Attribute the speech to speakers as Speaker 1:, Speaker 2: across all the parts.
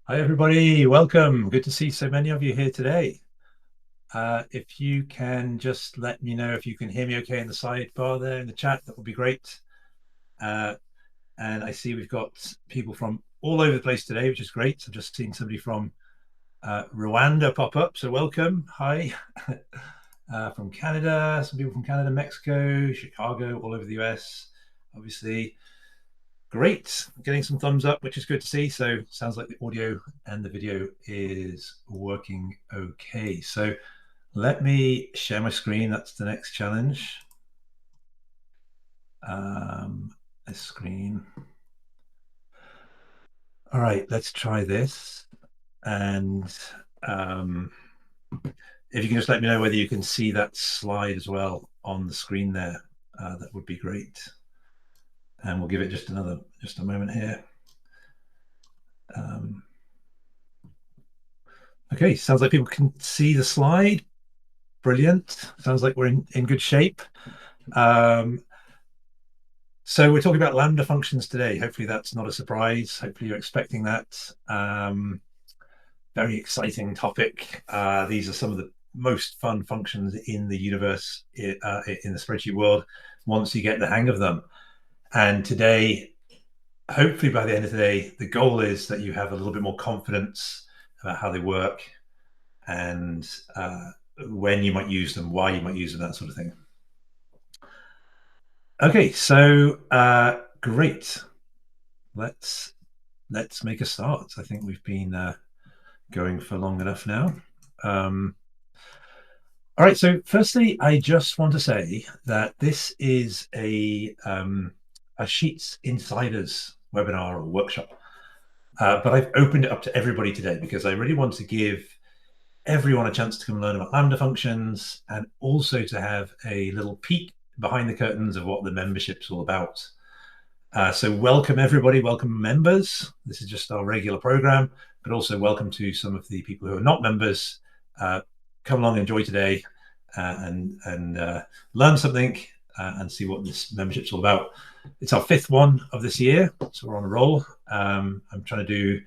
Speaker 1: Hi, everybody. Welcome. Good to see so many of you here today. If you can just let me know if you can hear me okay in the sidebar there in the chat, that would be great. Uh, and I see we've got people from all over the place today, which is great. I've just seen somebody from Rwanda pop up, so welcome. Hi. From Canada, some people from Canada, Mexico, Chicago, all over the US, obviously. Great, getting some thumbs up, which is good to see. So sounds like the audio and the video is working okay. So let me share my screen. That's the next challenge. A screen. All right, let's try this. And if you can just let me know whether you can see that slide as well on the screen there, that would be great. And we'll give it just a moment here. Okay, sounds like people can see the slide. Brilliant. Sounds like we're in good shape. So we're talking about Lambda functions today. Hopefully that's not a surprise. Hopefully you're expecting that. Very exciting topic. These are some of the most fun functions in the universe, in the spreadsheet world, once you get the hang of them. And today, hopefully by the end of today, the goal is that you have a little bit more confidence about how they work and when you might use them, why you might use them, that sort of thing. Okay, so great. Let's make a start. I think we've been going for long enough now. All right, so firstly, I just want to say that this is a Sheets Insiders webinar or workshop, but I've opened it up to everybody today because I really want to give everyone a chance to come learn about Lambda functions and also to have a little peek behind the curtains of what the membership's all about. So welcome everybody, welcome members. This is just our regular program, but also welcome to some of the people who are not members. Come along, enjoy today, and learn something and see what this membership's all about. It's our 5th one of this year, so we're on a roll. I'm trying to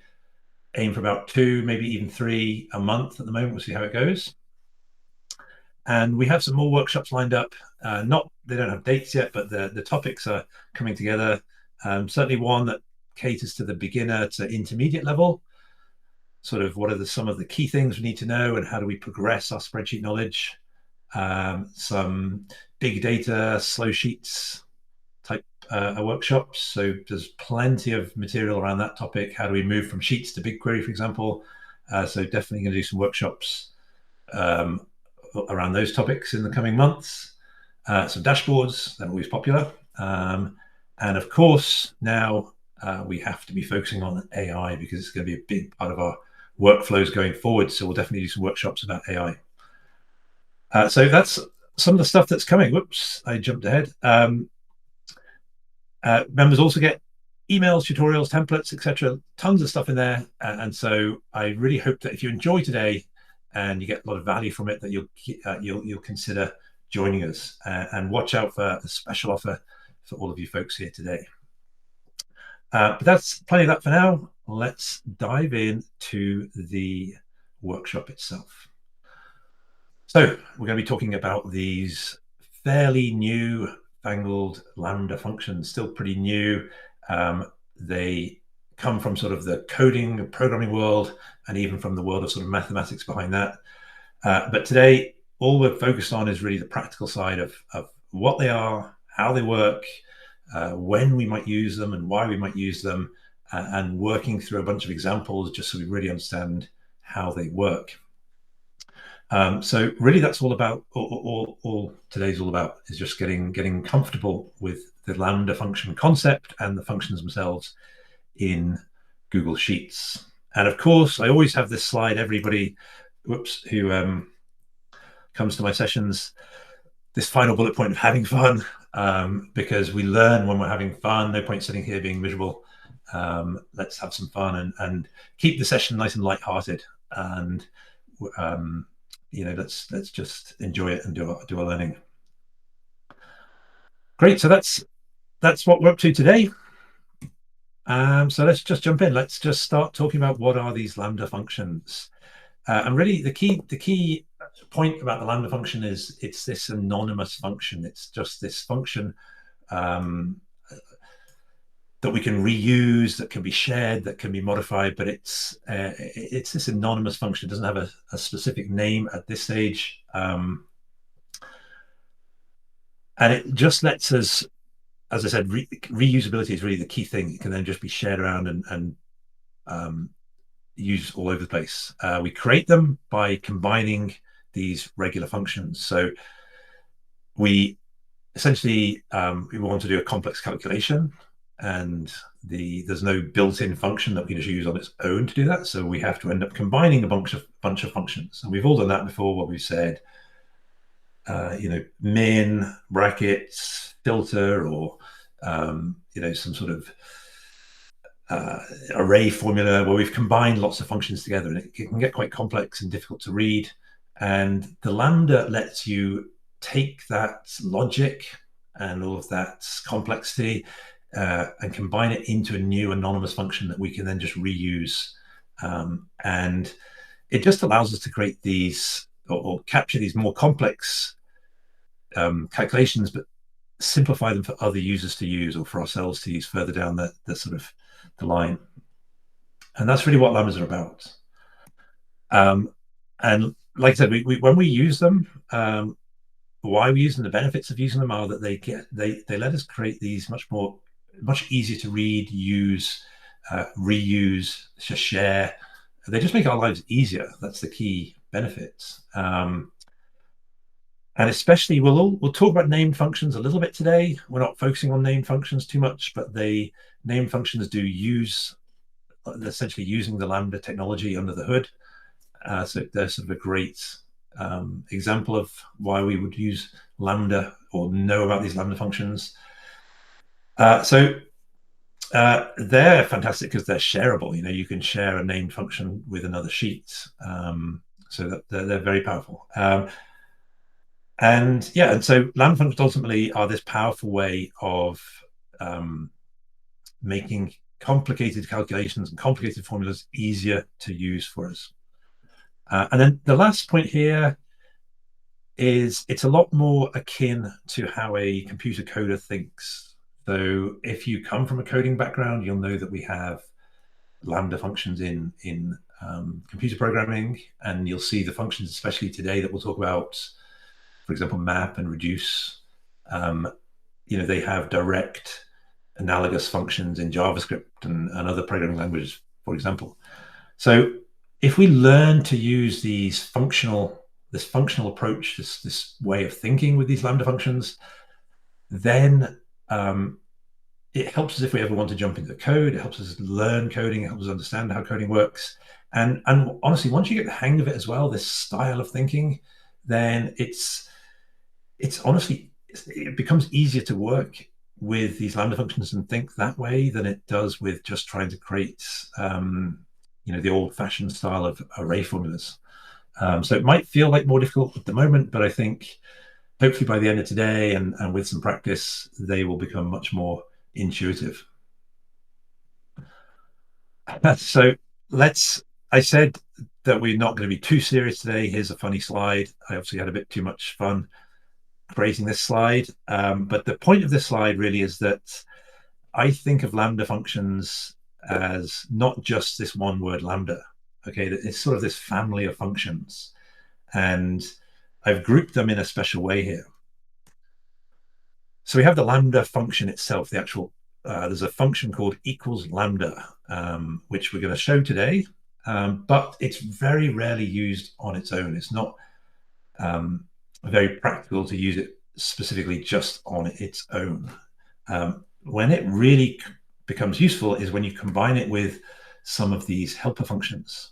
Speaker 1: aim for about 2, maybe even 3 a month at the moment. We'll see how it goes. And we have some more workshops lined up. They don't have dates yet, but the topics are coming together. Certainly one that caters to the beginner to intermediate level. Sort of what are some of the key things we need to know and how do we progress our spreadsheet knowledge. Some big data, slow sheets type workshops. So there's plenty of material around that topic. How do we move from sheets to BigQuery, for example? So definitely going to do some workshops around those topics in the coming months. Some dashboards, they're always popular. And of course, now we have to be focusing on AI because it's going to be a big part of our workflows going forward. So we'll definitely do some workshops about AI. So that's some of the stuff that's coming. Whoops, I jumped ahead. Members also get emails, tutorials, templates, etc. Tons of stuff in there. And so I really hope that if you enjoy today and you get a lot of value from it, that you'll consider joining us and watch out for a special offer for all of you folks here today. But that's plenty of that for now. Let's dive into the workshop itself. So we're going to be talking about these fairly new fangled Lambda functions, still pretty new. They come from sort of the coding and programming world and even from the world of sort of mathematics behind that. But today, all we're focused on is really the practical side of what they are, how they work, when we might use them and why we might use them, and working through a bunch of examples just so we really understand how they work. So really that's all about, all today's all about is just getting comfortable with the Lambda function concept and the functions themselves in Google Sheets. And of course, I always have this slide, everybody, who comes to my sessions, this final bullet point of having fun, because we learn when we're having fun. No point sitting here being miserable. Let's have some fun and keep the session nice and lighthearted. And let's just enjoy it and do our learning. Great. So that's what we're up to today. So let's just jump in. Let's just start talking about what are these Lambda functions. And really, the key point about the Lambda function is it's this anonymous function. It's just this function um, that we can reuse, that can be shared, that can be modified, but it's this anonymous function. It doesn't have a specific name at this stage. And it just lets us, as I said, reusability is really the key thing. It can then just be shared around and used all over the place. We create them by combining these regular functions. So we essentially we want to do a complex calculation, and there's no built-in function that we can just use on its own to do that. So we have to end up combining a bunch of functions, and we've all done that before. What we've said, min, brackets, filter, or some sort of array formula where we've combined lots of functions together, and it can get quite complex and difficult to read. And the Lambda lets you take that logic and all of that complexity and combine it into a new anonymous function that we can then just reuse. And it just allows us to create these or capture these more complex calculations, but simplify them for other users to use or for ourselves to use further down the sort of the line. And that's really what Lambdas are about. And like I said, when we use them, why we use them, the benefits of using them are that they let us create these much easier to read, use, reuse, share. They just make our lives easier. That's the key benefit. And especially, we'll talk about named functions a little bit today. We're not focusing on named functions too much, but named functions do use essentially using the Lambda technology under the hood. So they're sort of a great example of why we would use Lambda or know about these Lambda functions. So they're fantastic because they're shareable. You can share a named function with another sheet. So that they're very powerful. And so Lambda functions ultimately are this powerful way of making complicated calculations and complicated formulas easier to use for us. And then the last point here is it's a lot more akin to how a computer coder thinks. So if you come from a coding background, you'll know that we have Lambda functions in computer programming, and you'll see the functions, especially today, that we'll talk about, for example, map and reduce. They have direct analogous functions in JavaScript and other programming languages, for example. So if we learn to use this functional approach, this way of thinking with these Lambda functions, then it helps us if we ever want to jump into code. It helps us learn coding. It helps us understand how coding works. And honestly, once you get the hang of it as well, this style of thinking, then it's honestly, it becomes easier to work with these Lambda functions and think that way than it does with just trying to create the old-fashioned style of array formulas. So it might feel like more difficult at the moment, but I think hopefully by the end of today and with some practice, they will become much more intuitive. So I said that we're not going to be too serious today. Here's a funny slide. I obviously had a bit too much fun creating this slide. But the point of this slide really is that I think of Lambda functions as not just this one word Lambda. Okay, it's sort of this family of functions. And I've grouped them in a special way here. So we have the Lambda function itself, the actual, there's a function called equals Lambda, which we're going to show today. But it's very rarely used on its own. It's not very practical to use it specifically just on its own. When it really becomes useful is when you combine it with some of these helper functions.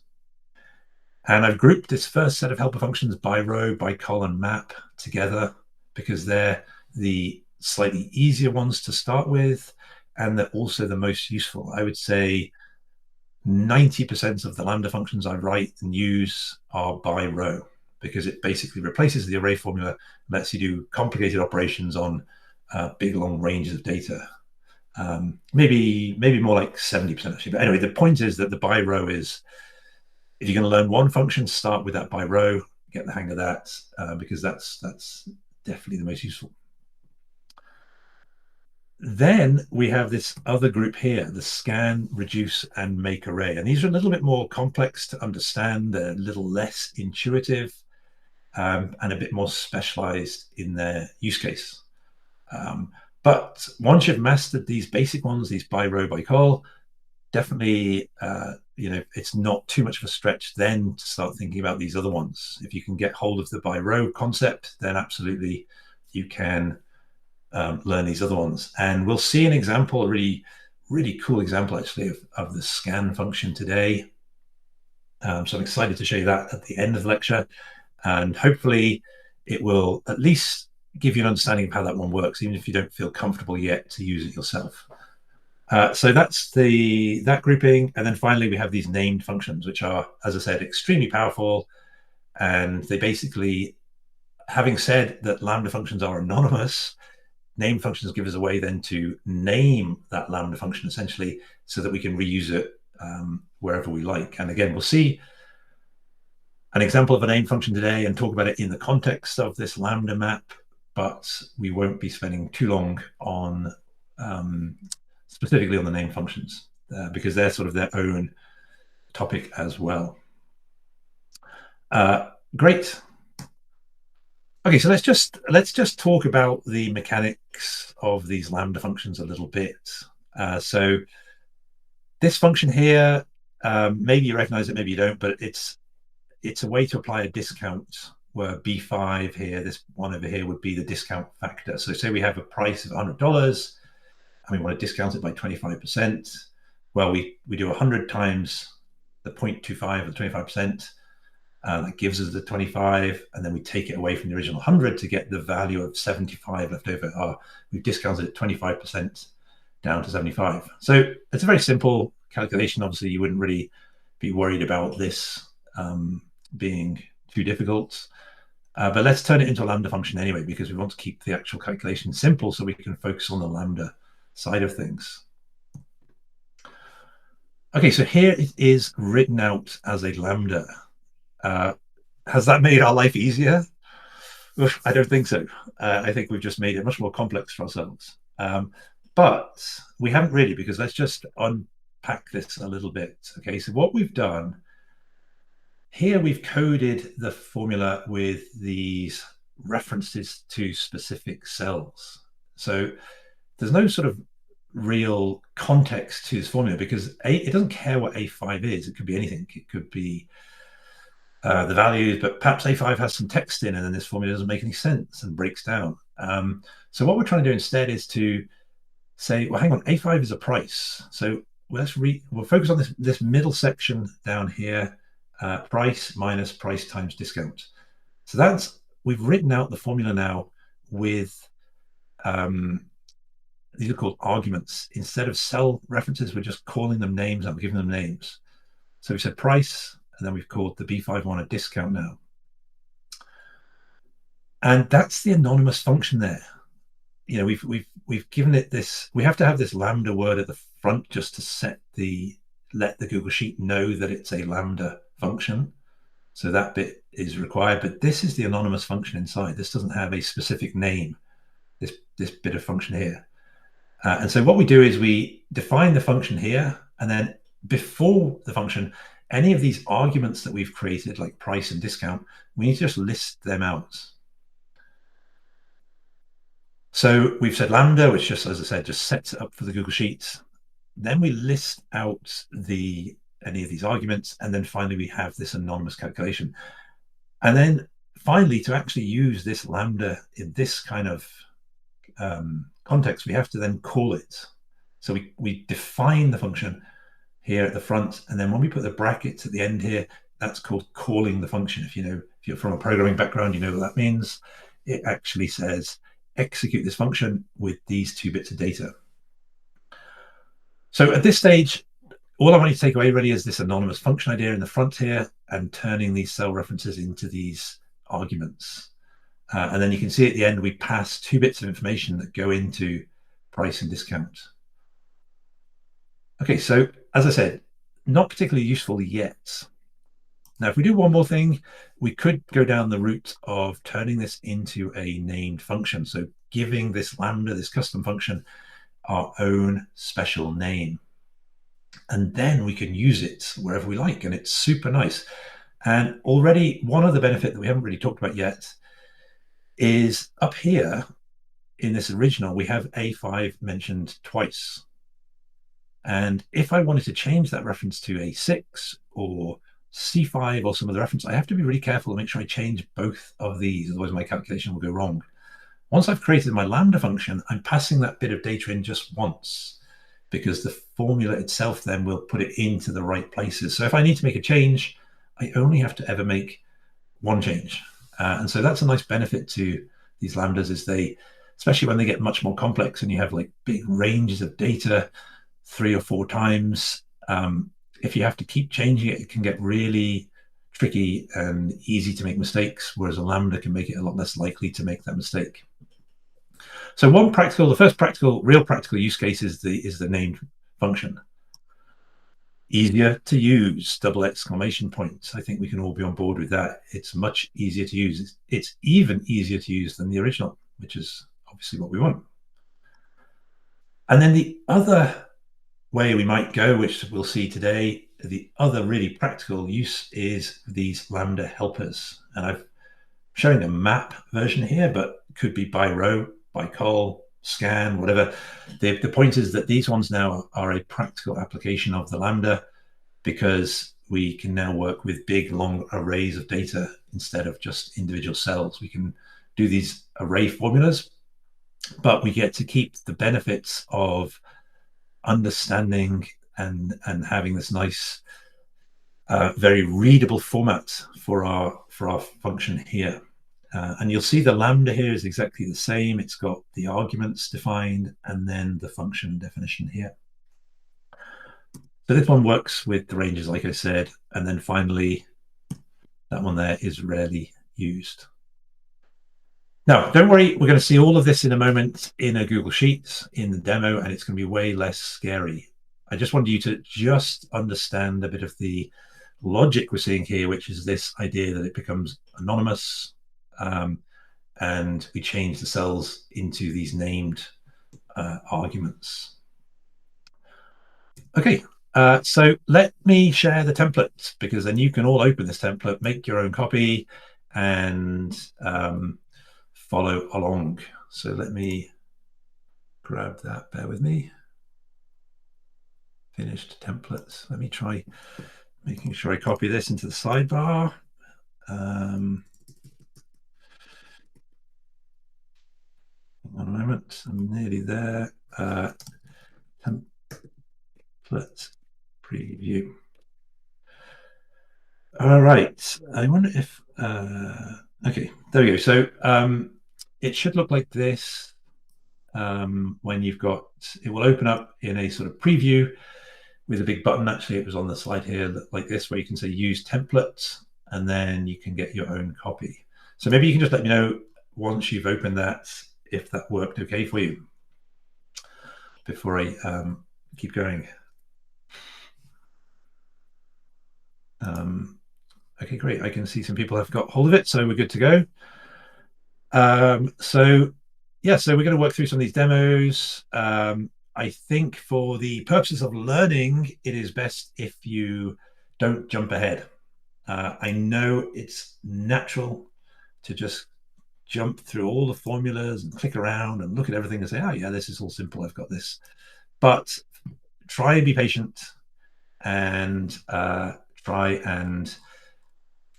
Speaker 1: And I've grouped this first set of helper functions by row, by column, map together because they're the slightly easier ones to start with, and they're also the most useful. I would say 90% of the Lambda functions I write and use are by row because it basically replaces the array formula, lets you do complicated operations on big, long ranges of data. Maybe more like 70% actually. But anyway, the point is that the by row is, if you're going to learn one function, start with that by row, get the hang of that, because that's definitely the most useful. Then we have this other group here, the scan, reduce, and make array. And these are a little bit more complex to understand. They're a little less intuitive, and a bit more specialized in their use case. But once you've mastered these basic ones, these by row, by call, definitely, it's not too much of a stretch then to start thinking about these other ones. If you can get hold of the by row concept, then absolutely you can learn these other ones. And we'll see an example, a really, really cool example actually of the scan function today. So I'm excited to show you that at the end of the lecture. And hopefully it will at least give you an understanding of how that one works, even if you don't feel comfortable yet to use it yourself. So that's that grouping. And then finally, we have these named functions, which are, as I said, extremely powerful. And they basically, having said that Lambda functions are anonymous, named functions give us a way then to name that Lambda function essentially so that we can reuse it wherever we like. And again, we'll see an example of a named function today and talk about it in the context of this Lambda map, but we won't be spending too long on specifically on the named functions because they're sort of their own topic as well. Great. Okay, so let's just talk about the mechanics of these Lambda functions a little bit. So this function here, maybe you recognize it, maybe you don't, but it's a way to apply a discount where B5 here, this one over here, would be the discount factor. So say we have a price of $100 and we want to discount it by 25%. Well, we do 100 times the 0.25 or 25%. That gives us the 25, and then we take it away from the original 100 to get the value of 75 left over. We've discounted it 25% down to 75. So it's a very simple calculation. Obviously, you wouldn't really be worried about this being too difficult. But let's turn it into a Lambda function anyway, because we want to keep the actual calculation simple so we can focus on the Lambda side of things. Okay, so here it is written out as a Lambda. Has that made our life easier? I don't think so. I think we've just made it much more complex for ourselves. But we haven't really, because let's just unpack this a little bit. Okay, so what we've done here, we've coded the formula with these references to specific cells. So there's no sort of real context to this formula because it doesn't care what A5 is. It could be anything. It could be the values, but perhaps A5 has some text in and then this formula doesn't make any sense and breaks down. So what we're trying to do instead is to say, well, hang on, A5 is a price. So we'll focus on this middle section down here, price minus price times discount. So we've written out the formula now with, these are called arguments. Instead of cell references, we're just calling them names and giving them names. So we said price, and then we've called the B5 one a discount now. And that's the anonymous function there. We've given it this, we have to have this Lambda word at the front just to let the Google Sheet know that it's a Lambda function. So that bit is required, but this is the anonymous function inside. This doesn't have a specific name, this bit of function here. And so what we do is we define the function here, and then before the function, any of these arguments that we've created, like price and discount, we need to just list them out. So we've said Lambda, which just, as I said, just sets it up for the Google Sheets. Then we list out any of these arguments, and then finally we have this anonymous calculation. And then finally, to actually use this Lambda in this kind of context, we have to then call it. So we define the function here at the front, and then when we put the brackets at the end here, that's called calling the function. If you're from a programming background, you know what that means. It actually says execute this function with these two bits of data. So at this stage, all I want you to take away really is this anonymous function idea in the front here and turning these cell references into these arguments. And then you can see at the end, we pass two bits of information that go into price and discount. Okay, so as I said, not particularly useful yet. Now, if we do one more thing, we could go down the route of turning this into a named function. So giving this Lambda, this custom function, our own special name. And then we can use it wherever we like. And it's super nice. And already one other benefit that we haven't really talked about yet is up here in this original, we have A5 mentioned twice. And if I wanted to change that reference to A6 or C5 or some other reference, I have to be really careful to make sure I change both of these, otherwise my calculation will go wrong. Once I've created my Lambda function, I'm passing that bit of data in just once, because the formula itself then will put it into the right places. So if I need to make a change, I only have to ever make one change. And so that's a nice benefit to these Lambdas, is they, especially when they get much more complex and you have like big ranges of data 3 or 4 times, if you have to keep changing it, it can get really tricky and easy to make mistakes, whereas a Lambda can make it a lot less likely to make that mistake. So the first real practical use case is the named function. Easier to use, double exclamation points. I think we can all be on board with that. It's much easier to use. It's even easier to use than the original, which is obviously what we want. And then the other way we might go, which we'll see today, the other really practical use is these Lambda helpers. And I'm showing a map version here, but it could be by row, by col, scan, whatever. The point is that these ones now are a practical application of the Lambda, because we can now work with big, long arrays of data instead of just individual cells. We can do these array formulas, but we get to keep the benefits of understanding and having this nice, very readable format for our function here. And you'll see the Lambda here is exactly the same. It's got the arguments defined and then the function definition here. So this one works with the ranges, like I said, and then finally, that one there is rarely used. Now, don't worry, we're going to see all of this in a moment in a Google Sheets in the demo, and it's going to be way less scary. I just wanted you to just understand a bit of the logic we're seeing here, which is this idea that it becomes anonymous, and we change the cells into these named arguments. Okay, so let me share the template, because then you can all open this template, make your own copy, and follow along. So let me grab that, bear with me. Finished templates. Let me try making sure I copy this into the sidebar. Hang on a moment, I'm nearly there. Template preview. All right, I wonder if, okay, there we go. So it should look like this when you've got, it will open up in a sort of preview with a big button. Actually, it was on the slide here like this, where you can say use templates, and then you can get your own copy. So maybe you can just let me know once you've opened that, if that worked okay for you, before I keep going. Okay, great. I can see some people have got hold of it, so we're good to go. So we're going to work through some of these demos. I think for the purposes of learning, it is best if you don't jump ahead. I know it's natural to just jump through all the formulas and click around and look at everything and say, oh yeah, this is all simple, I've got this. But try and be patient, and try and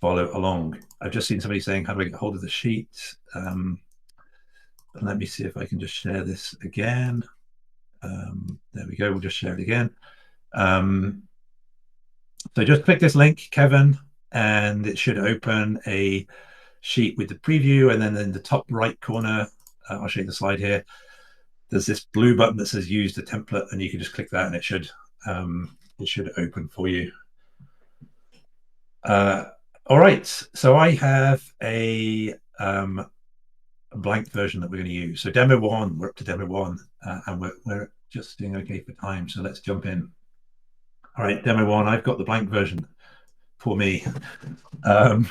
Speaker 1: follow along. I've just seen somebody saying, how do I get hold of the sheet? Let me see if I can just share this again. There we go, we'll just share it again. So just click this link, Kevin, and it should open a sheet with the preview, and then in the top right corner, I'll show you the slide here, there's this blue button that says use the template, and you can just click that and it should open for you. All right, so I have a blank version that we're going to use. So demo 1, we're up to demo 1, and we're just doing okay for time, so let's jump in. All right, demo one. I've got the blank version. Poor me. Um,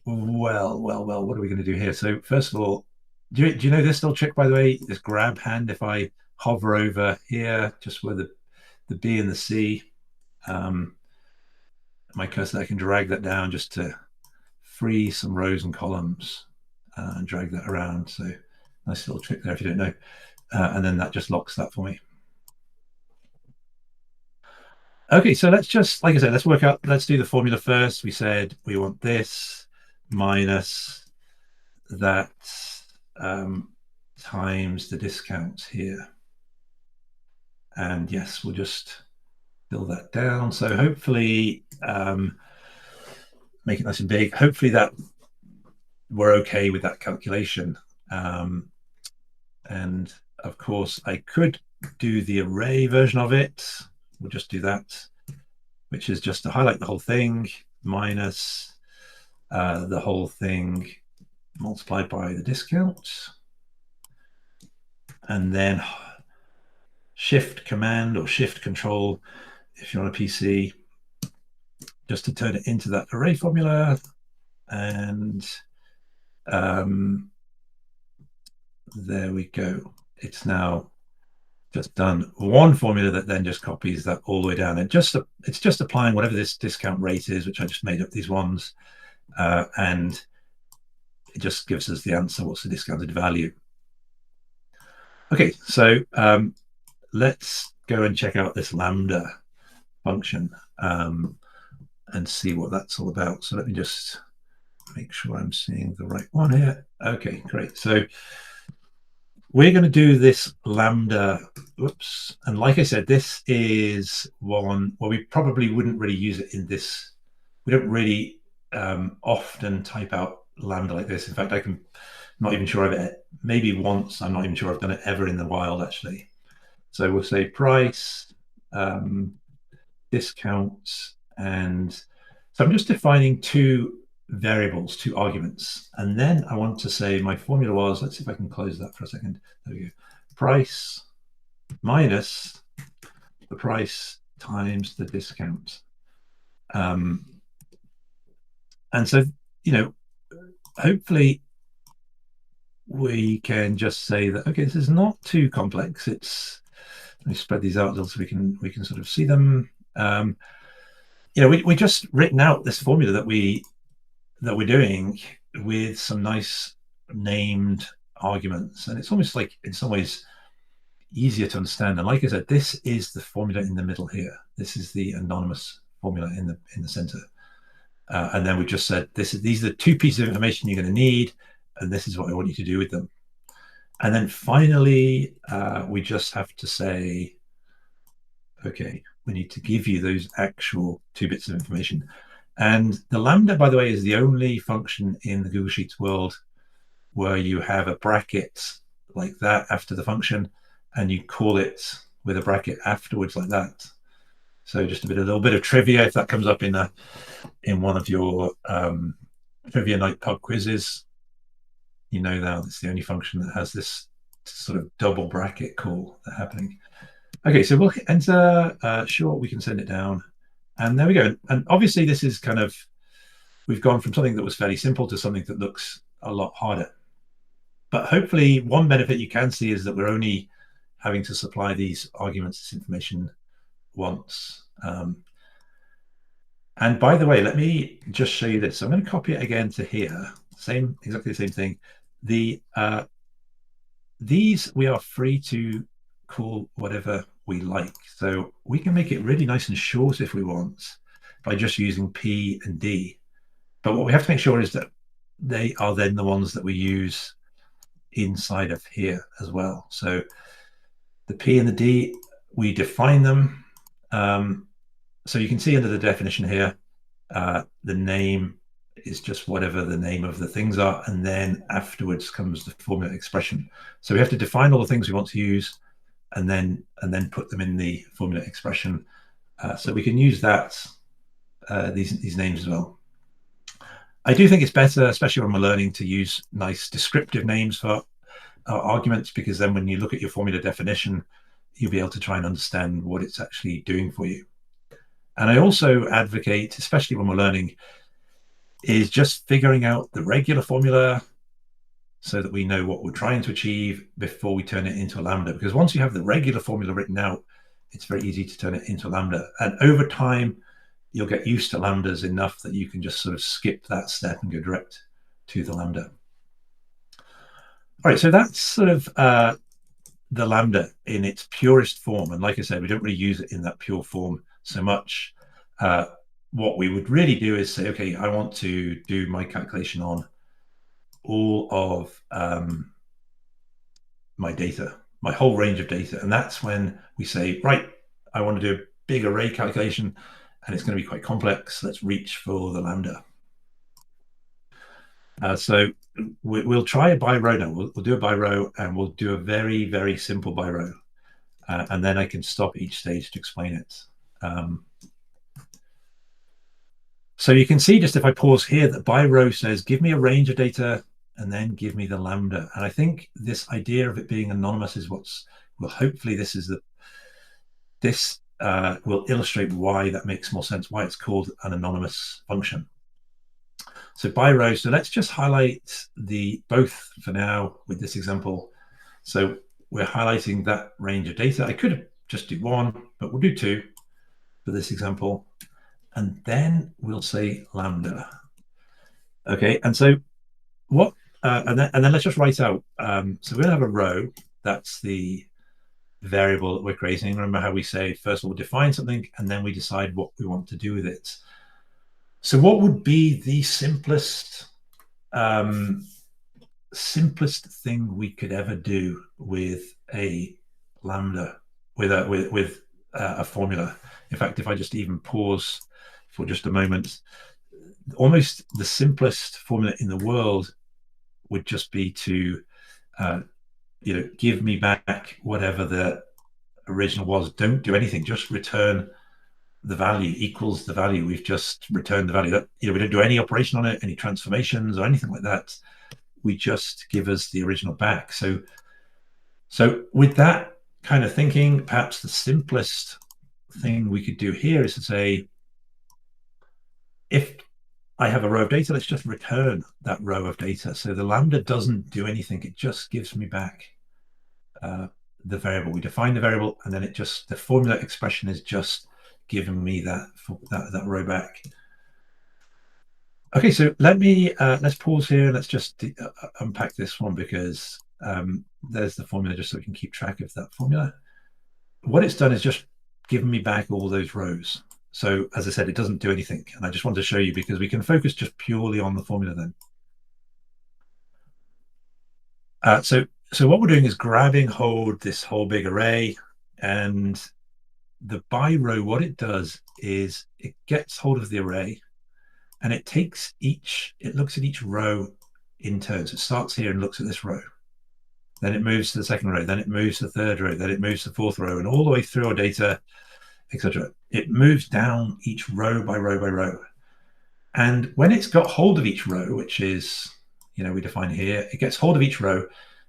Speaker 1: well, what are we going to do here? So first of all, do you know this little trick, by the way? This grab hand, if I hover over here, just where the B and the C, my cursor, I can drag that down just to free some rows and columns and drag that around. So nice little trick there if you don't know. And then that just locks that for me. Okay, so let's just, like I said, let's do the formula first. We said we want this minus that times the discount here. And yes, we'll just fill that down. So hopefully, make it nice and big. Hopefully that we're okay with that calculation. And of course, I could do the array version of it. We'll just do that, which is just to highlight the whole thing minus the whole thing multiplied by the discount. And then shift command or shift control, if you're on a PC, just to turn it into that array formula. And there we go. It's now just done one formula that then just copies that all the way down. And it's just applying whatever this discount rate is, which I just made up these ones. And it just gives us the answer, what's the discounted value. Okay, so let's go and check out this lambda function and see what that's all about. So let me just make sure I'm seeing the right one here. Okay, great. So we're going to do this lambda, whoops. And like I said, this is one, well, we probably wouldn't really use it in this. We don't really often type out lambda like this. In fact, I'm not even sure I've, maybe once, I'm not even sure I've done it ever in the wild, actually. So we'll say price, discount, and so I'm just defining two variables, two arguments. And then I want to say my formula was, let's see if I can close that for a second. There we go. Price minus the price times the discount. And so, you know, hopefully we can just say that, okay, this is not too complex. It's, let me spread these out a little so we can sort of see them. You know, we just written out this formula that we're doing with some nice named arguments, and it's almost like in some ways easier to understand. And like I said, this is the formula in the middle here. This is the anonymous formula in the center. And then we just said these are the two pieces of information you're going to need, and this is what I want you to do with them. And then finally, we just have to say, okay, we need to give you those actual 2 bits of information. And the lambda, by the way, is the only function in the Google Sheets world where you have a bracket like that after the function, and you call it with a bracket afterwards like that. So just a little bit of trivia, if that comes up in one of your trivia night pub quizzes, you know now it's the only function that has this sort of double bracket call happening. Okay, so we'll enter, sure, we can send it down. And there we go. And obviously this is kind of, we've gone from something that was fairly simple to something that looks a lot harder. But hopefully one benefit you can see is that we're only having to supply these arguments, this information once. And by the way, let me just show you this. So I'm going to copy it again to here. Exactly the same thing. These we are free to call whatever we like. So we can make it really nice and short if we want by just using P and D. But what we have to make sure is that they are then the ones that we use inside of here as well. So the P and the D, we define them. So you can see under the definition here, the name is just whatever the name of the things are, and then afterwards comes the formula expression. So we have to define all the things we want to use, and then put them in the formula expression. So we can use that these names as well. I do think it's better, especially when we're learning, to use nice descriptive names for our arguments, because then when you look at your formula definition, you'll be able to try and understand what it's actually doing for you. And I also advocate, especially when we're learning, is just figuring out the regular formula so that we know what we're trying to achieve before we turn it into a lambda. Because once you have the regular formula written out, it's very easy to turn it into a lambda. And over time, you'll get used to lambdas enough that you can just sort of skip that step and go direct to the lambda. All right, so that's sort of the lambda in its purest form. And like I said, we don't really use it in that pure form so much. What we would really do is say, okay, I want to do my calculation on all of my data, my whole range of data. And that's when we say, right, I want to do a big array calculation, and it's going to be quite complex. Let's reach for the lambda. So we'll try a by row now. We'll do a by row, and we'll do a very, very simple by row. And then I can stop each stage to explain it. So you can see, just if I pause here, that by row says, give me a range of data and then give me the lambda. And I think this idea of it being anonymous is well, hopefully this will illustrate why that makes more sense, why it's called an anonymous function. So by row, so let's just highlight both for now with this example. So we're highlighting that range of data. I could just do one, but we'll do two for this example. And then we'll say lambda. Okay, and so what, and then let's just write out, so we're gonna have a row, that's the variable that we're creating. Remember how we say, first of all, define something, and then we decide what we want to do with it. So what would be the simplest thing we could ever do with a lambda, with a formula? In fact, if I just even pause for just a moment, almost the simplest formula in the world would just be to, give me back whatever the original was. Don't do anything, just return the value equals the value. We've just returned the value. That, we don't do any operation on it, any transformations or anything like that. We just give us the original back. So with that kind of thinking, perhaps the simplest thing we could do here is to say, if I have a row of data, let's just return that row of data. So the lambda doesn't do anything. It just gives me back the variable. We define the variable, and then the formula expression is just giving me that row back. Okay, so let's pause here and let's just unpack this one, because there's the formula, just so we can keep track of that formula. What it's done is just given me back all those rows. So as I said, it doesn't do anything. And I just wanted to show you, because we can focus just purely on the formula then. So what we're doing is grabbing hold this whole big array, and the by row, what it does is it gets hold of the array, and it looks at each row in turn. So it starts here and looks at this row. Then it moves to the second row, then it moves to the third row, then it moves to the fourth row, and all the way through our data, etc. It moves down each row by row by row. And when it's got hold of each row, which is, we define here, it gets hold of each row,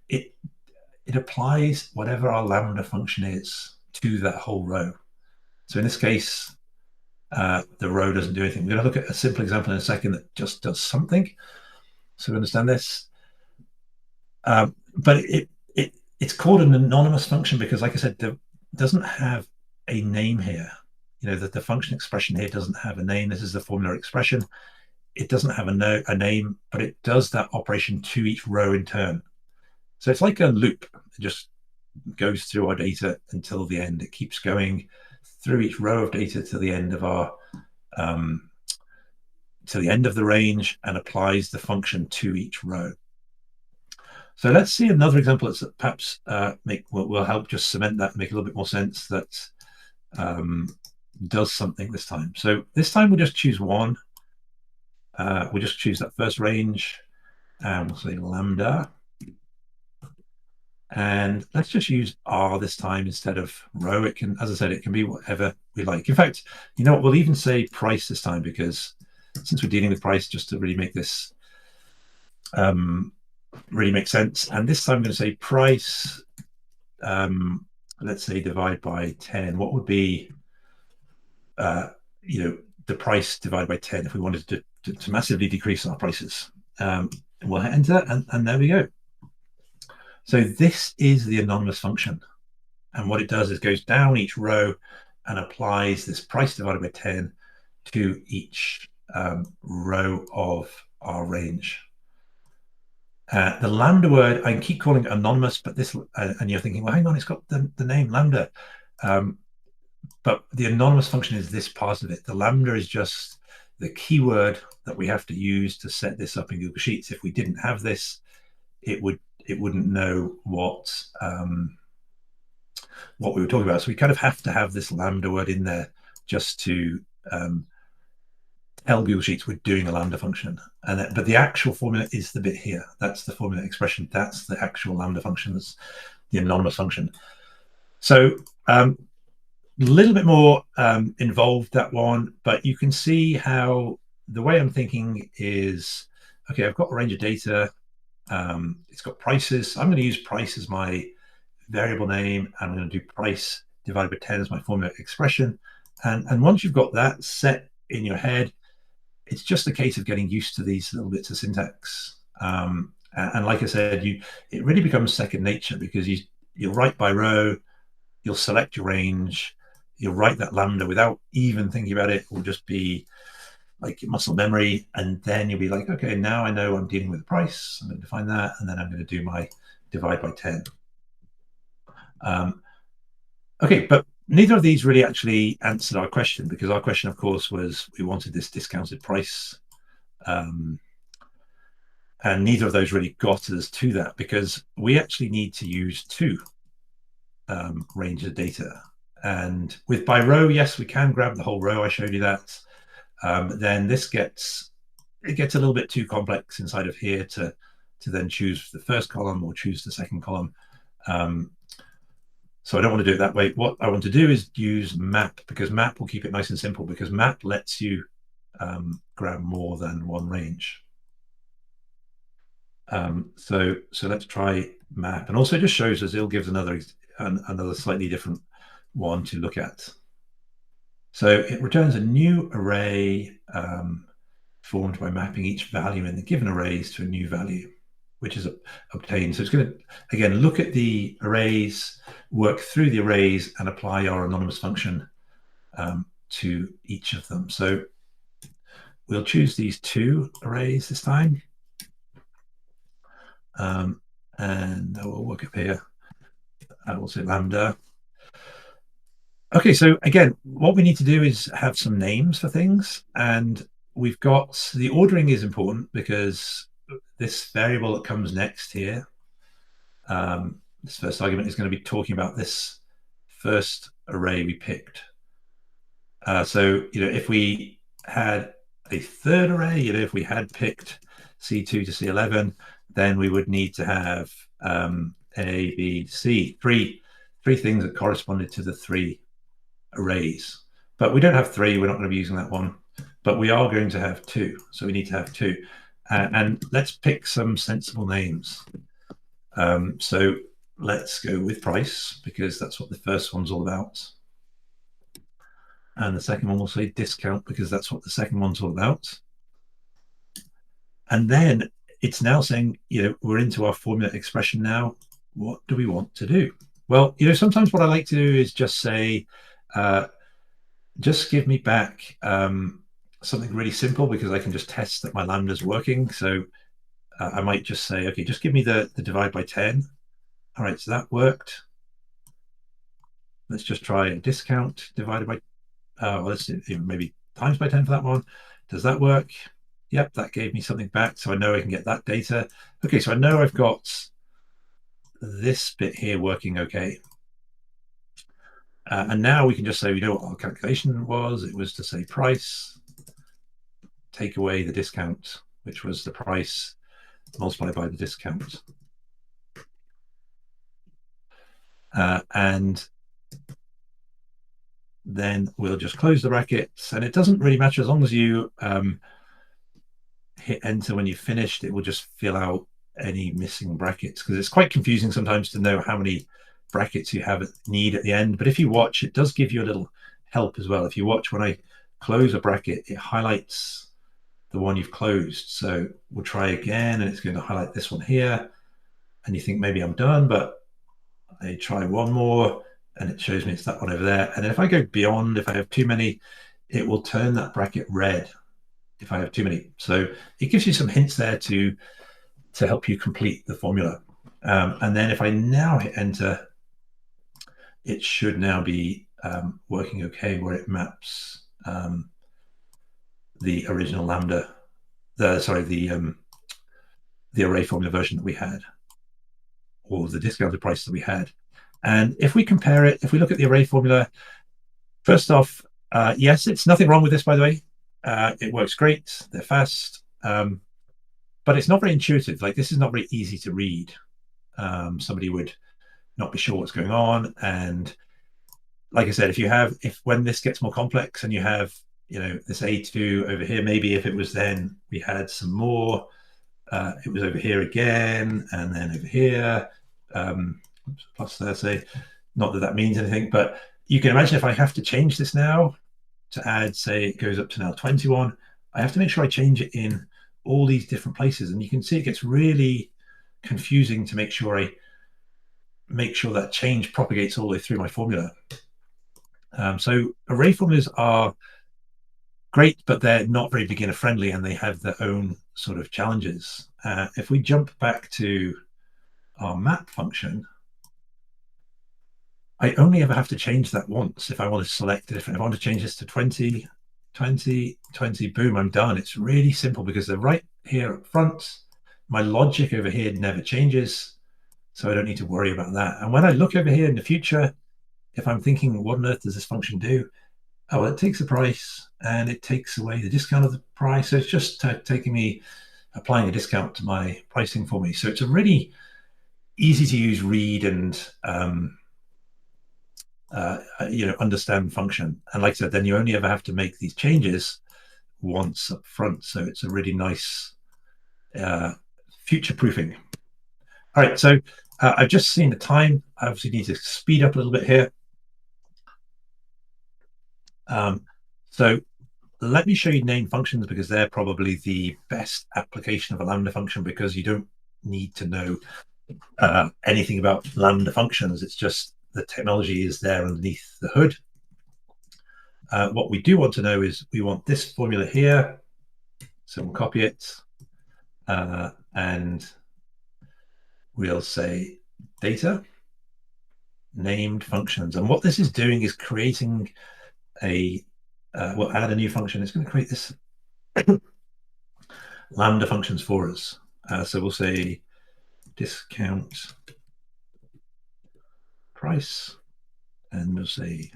Speaker 1: it applies whatever our lambda function is to that whole row. So in this case, the row doesn't do anything. We're going to look at a simple example in a second that just does something, so we understand this. But it's called an anonymous function because, like I said, it doesn't have a name here. That the function expression here doesn't have a name. This is the formula expression. It doesn't have a name, but it does that operation to each row in turn. So it's like a loop. It just goes through our data until the end. It keeps going through each row of data to the end of our to the end of the range, and applies the function to each row. So let's see another example that's perhaps will help just cement that and make a little bit more sense, that does something this time. So this time we'll just choose one. We'll just choose that first range, and we'll say lambda. And let's just use R this time instead of row. It can, as I said, it can be whatever we like. In fact, what, we'll even say price this time, because since we're dealing with price, just to really make this really make sense. And this time I'm going to say price let's say divide by 10, what would be, the price divided by 10 if we wanted to massively decrease our prices? We'll hit enter, and there we go. So this is the anonymous function. And what it does is goes down each row and applies this price divided by 10 to each row of our range. The lambda word, I keep calling it anonymous, but this, and you're thinking, well, hang on, it's got the name lambda. But the anonymous function is this part of it. The lambda is just the keyword that we have to use to set this up in Google Sheets. If we didn't have this, it wouldn't know what we were talking about. So we kind of have to have this lambda word in there just to tell Google Sheets we're doing a lambda function. But the actual formula is the bit here. That's the formula expression. That's the actual lambda function. That's the anonymous function. So a little bit more involved, that one, but you can see how the way I'm thinking is, okay, I've got a range of data. It's got prices. I'm going to use price as my variable name. I'm going to do price divided by 10 as my formula expression. And once you've got that set in your head, it's just a case of getting used to these little bits of syntax. And like I said, it really becomes second nature, because you'll write by row, you'll select your range, you'll write that lambda without even thinking about it. It will just be like muscle memory. And then you'll be like, okay, now I know I'm dealing with the price. I'm going to define that. And then I'm going to do my divide by 10. Okay, but neither of these really actually answered our question, because our question, of course, was we wanted this discounted price. And neither of those really got us to that, because we actually need to use two ranges of data. And with by row, yes, we can grab the whole row. I showed you that. Then this gets a little bit too complex inside of here to then choose the first column or choose the second column. So I don't want to do it that way. What I want to do is use map, because map will keep it nice and simple, because map lets you grab more than one range. So let's try map, and also just shows us, it'll give another slightly different one to look at. So it returns a new array formed by mapping each value in the given arrays to a new value, which is obtained. So it's going to, again, look at the arrays, work through the arrays, and apply our anonymous function to each of them. So we'll choose these two arrays this time. And we'll work up here. We'll say lambda. Okay, so again, what we need to do is have some names for things. And we've got, the ordering is important, because this variable that comes next here, this first argument is going to be talking about this first array we picked. So, if we had a third array, if we had picked C2 to C11, then we would need to have A, B, C, three things that corresponded to the three arrays. But we don't have three. We're not going to be using that one. But we are going to have two. So we need to have two. And let's pick some sensible names. So let's go with price, because that's what the first one's all about. And the second one will say discount, because that's what the second one's all about. And then it's now saying, we're into our formula expression now. What do we want to do? Well, sometimes what I like to do is just say, just give me back something really simple, because I can just test that my lambda is working. So I might just say, okay, just give me the divide by 10. All right, so that worked. Let's just try a discount divided by, let's do maybe times by 10 for that one. Does that work? Yep, that gave me something back. So I know I can get that data. Okay, so I know I've got this bit here working okay. And now we can just say, we know what our calculation was. It was to say price, take away the discount, which was the price multiplied by the discount. And then we'll just close the brackets, and it doesn't really matter as long as you hit enter when you've finished. It will just fill out any missing brackets, because it's quite confusing sometimes to know how many brackets you need at the end. But if you watch, it does give you a little help as well. If you watch, when I close a bracket, it highlights the one you've closed. So we'll try again, and it's going to highlight this one here. And you think maybe I'm done, but I try one more, and it shows me it's that one over there. And then if I go beyond, if I have too many, it will turn that bracket red if I have too many. So it gives you some hints there to help you complete the formula. And then if I now hit enter, it should now be working okay, where it maps the original lambda, the array formula version that we had, or the discounted price that we had. And if we compare it, if we look at the array formula, first off, yes, it's nothing wrong with this, by the way. It works great. They're fast, but it's not very intuitive. Like, this is not very easy to read. Somebody would not be sure what's going on. And like I said, if when this gets more complex and you have, this A2 over here, maybe if it was then we had some more, it was over here again, and then over here, plus 30. Not that that means anything, but you can imagine if I have to change this now to add, say it goes up to now 21, I have to make sure I change it in all these different places. And you can see it gets really confusing to make sure that change propagates all the way through my formula. So array formulas are great, but they're not very beginner friendly, and they have their own sort of challenges. If we jump back to our map function, I only ever have to change that once. If I want to select a different, if I want to change this to 20, 20, 20, boom, I'm done. It's really simple because they're right here up front. My logic over here never changes, so I don't need to worry about that. And when I look over here in the future, if I'm thinking, what on earth does this function do? Oh, well, it takes the price and it takes away the discount of the price. So it's just applying a discount to my pricing for me. So it's a really easy to use read and understand function. And like I said, then you only ever have to make these changes once up front. So it's a really nice future proofing. All right, so I've just seen the time. I obviously need to speed up a little bit here. So let me show you named functions, because they're probably the best application of a Lambda function, because you don't need to know anything about Lambda functions. It's just the technology is there underneath the hood. What we do want to know is we want this formula here. So we'll copy it and we'll say data, named functions. And what this is doing is creating we'll add a new function. It's going to create this Lambda functions for us. So we'll say discount price, and we'll say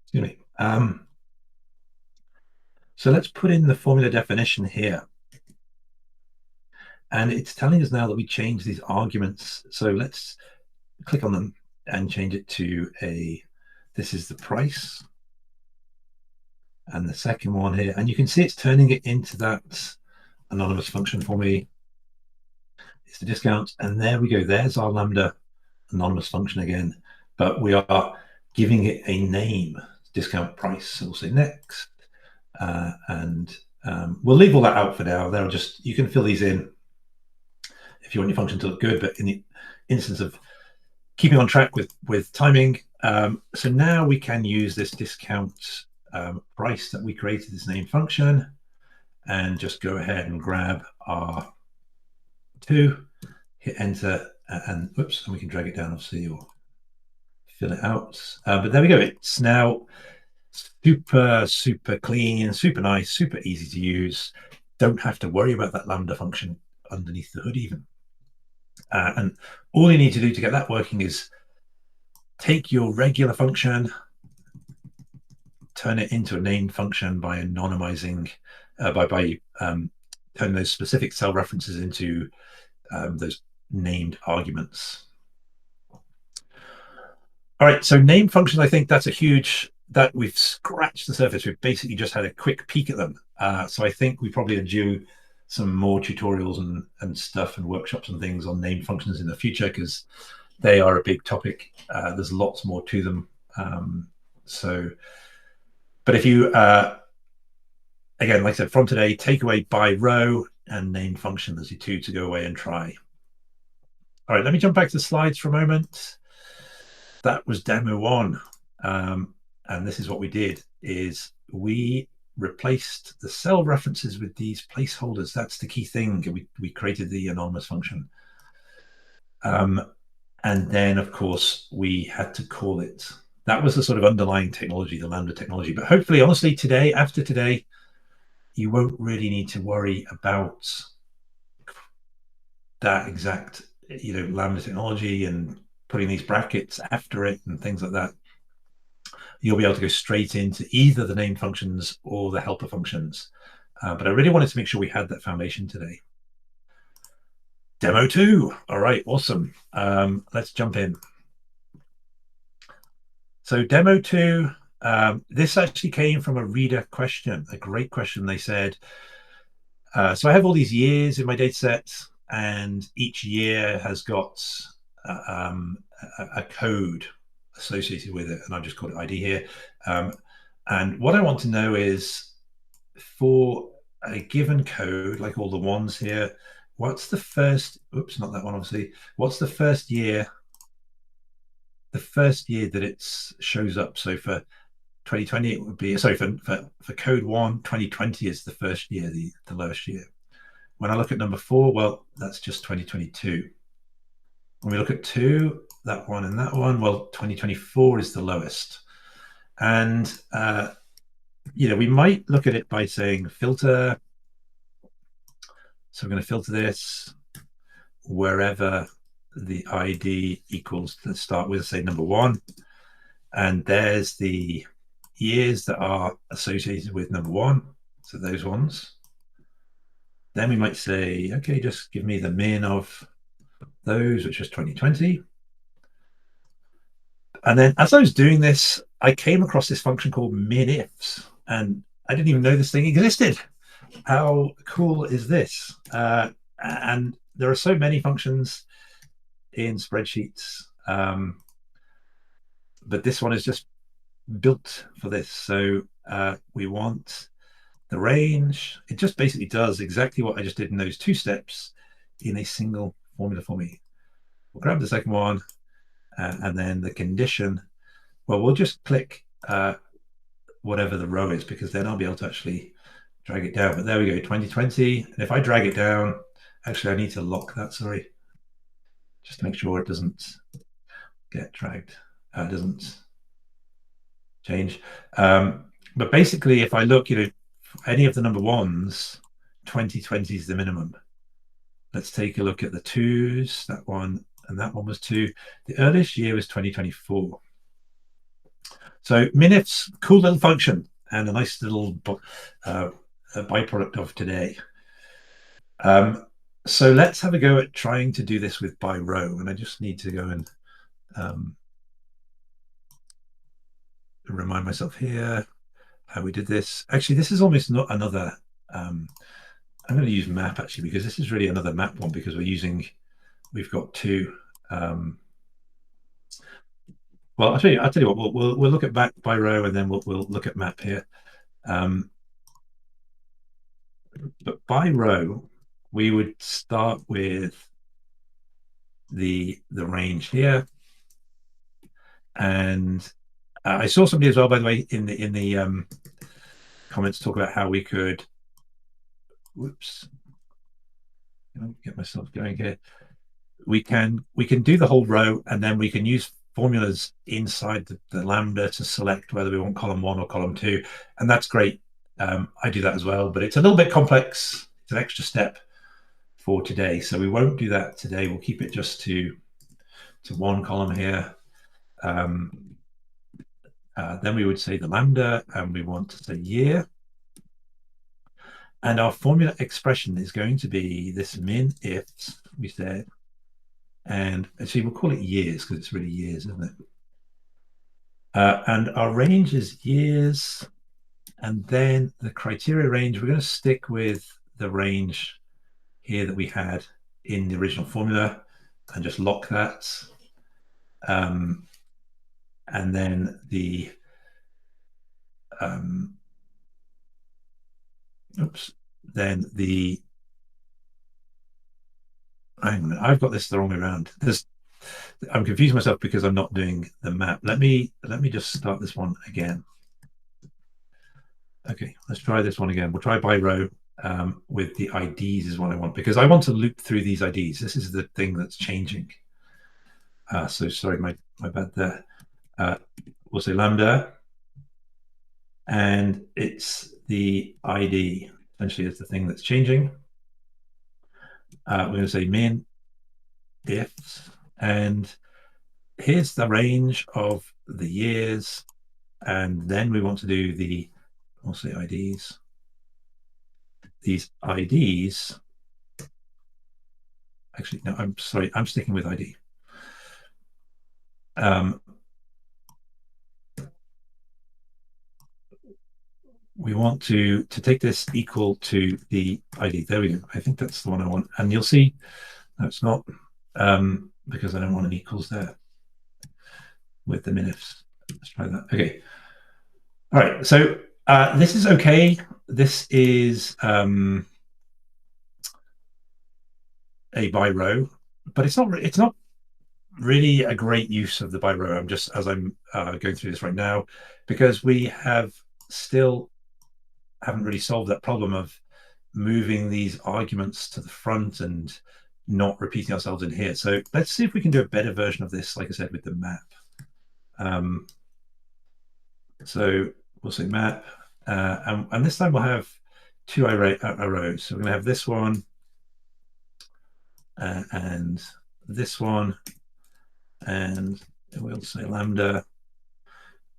Speaker 1: excuse me. So let's put in the formula definition here. And it's telling us now that we change these arguments. So let's click on them and change it to this is the price. And the second one here, and you can see it's turning it into that anonymous function for me. It's the discount, and there we go. There's our Lambda anonymous function again, but we are giving it a name, discount price. So we'll say next, and we'll leave all that out for now. You can fill these in if you want your function to look good, but in the instance of keeping on track with timing, so now we can use this discount price that we created, this name function, and just go ahead and grab our 2, hit enter, and whoops, and we can drag it down, obviously, or fill it out. But there we go. It's now super clean, super nice, super easy to use. Don't have to worry about that Lambda function underneath the hood even. And all you need to do to get that working is take your regular function, turn it into a named function by anonymizing, by turning those specific cell references into those named arguments. All right, so name functions, I think that's a huge, that we've scratched the surface. We've basically just had a quick peek at them. So I think we probably are due some more tutorials and stuff and workshops and things on name functions in the future, because they are a big topic. There's lots more to them. But if you, again, like I said, from today, take away by row and name function as your two to go away and try. All right, let me jump back to the slides for a moment. That was demo one. And this is what we did, is we replaced the cell references with these placeholders. That's the key thing. We created the anonymous function. And then, of course, we had to call it. That was the sort of underlying technology, the Lambda technology. But hopefully, honestly, today, after today, you won't really need to worry about that exact, Lambda technology and putting these brackets after it and things like that. You'll be able to go straight into either the name functions or the helper functions. But I really wanted to make sure we had that foundation today. Demo 2. All right, awesome. Let's jump in. So demo 2, this actually came from a reader question, a great question. They said, so I have all these years in my data set, and each year has got a code associated with it, and I've just called it ID here. And what I want to know is, for a given code, like all the ones here, what's the first, oops, not that one, obviously, what's the first year that it shows up? So for 2020, it would be, sorry, for code 1, 2020 is the first year, the lowest year. When I look at number 4, well, that's just 2022. When we look at 2, that one and that one, well, 2024 is the lowest. And, we might look at it by saying filter. So we're going to filter this wherever the ID equals, let's start with, say, number 1. And there's the years that are associated with number 1. So those ones. Then we might say, okay, just give me the min of those, which is 2020. And then as I was doing this, I came across this function called minifs, and I didn't even know this thing existed. How cool is this? And there are so many functions in spreadsheets, but this one is just built for this. So we want the range. It just basically does exactly what I just did in those 2 steps in a single formula for me. We'll grab the second one, and then the condition. Well, we'll just click whatever the row is, because then I'll be able to actually drag it down. But there we go, 2020. And if I drag it down, actually, I need to lock that, sorry, just to make sure it doesn't get dragged. It doesn't change. But basically, if I look, any of the number 1s, 2020 is the minimum. Let's take a look at the 2s, that one, and that one was 2. The earliest year was 2024. So minifs, cool little function, and a nice little byproduct of today. So let's have a go at trying to do this with by row. And I just need to go and remind myself here how we did this. Actually, this is almost not another, I'm going to use map, actually, because this is really another map one, because we've got 2. Well, I'll tell you what, we'll look at back by row, and then we'll look at map here. But by row, we would start with the range here. And I saw somebody as well, by the way, in the comments, talk about how we could, whoops, get myself going here. We can do the whole row, and then we can use formulas inside the Lambda to select whether we want column 1 or column 2, and that's great. I do that as well, but it's a little bit complex. It's an extra step for today, so we won't do that today. We'll keep it just to 1 column here. Then we would say the Lambda, and we want to say year. And our formula expression is going to be this min ifs, we said. And actually, we'll call it years, because it's really years, isn't it? And our range is years. And then the criteria range, we're going to stick with the range here that we had in the original formula and just lock that. And then the then the I've got this the wrong way around. I'm confusing myself because I'm not doing the map. Let me just start this one again. Okay, let's try this one again. We'll try by row with the IDs is what I want, because I want to loop through these IDs. This is the thing that's changing. So sorry, my bad there. We'll say lambda, and it's the ID. Essentially, it's the thing that's changing. We're going to say min ifs, and here's the range of the years, and then we want to do the, we'll say IDs. These IDs, actually, no, I'm sorry, I'm sticking with ID. We want to take this equal to the ID. There we go. I think that's the one I want. And you'll see, no, it's not, because I don't want an equals there with the minifs. Let's try that. Okay. All right. So this is okay. This is a by row, but it's not really a great use of the by row. I'm just, as I'm going through this right now, because we have still haven't really solved that problem of moving these arguments to the front and not repeating ourselves in here. So let's see if we can do a better version of this, like I said, with the map. So we'll say map, and this time we'll have two arrows. So we're going to have this one and this one, and we'll say lambda,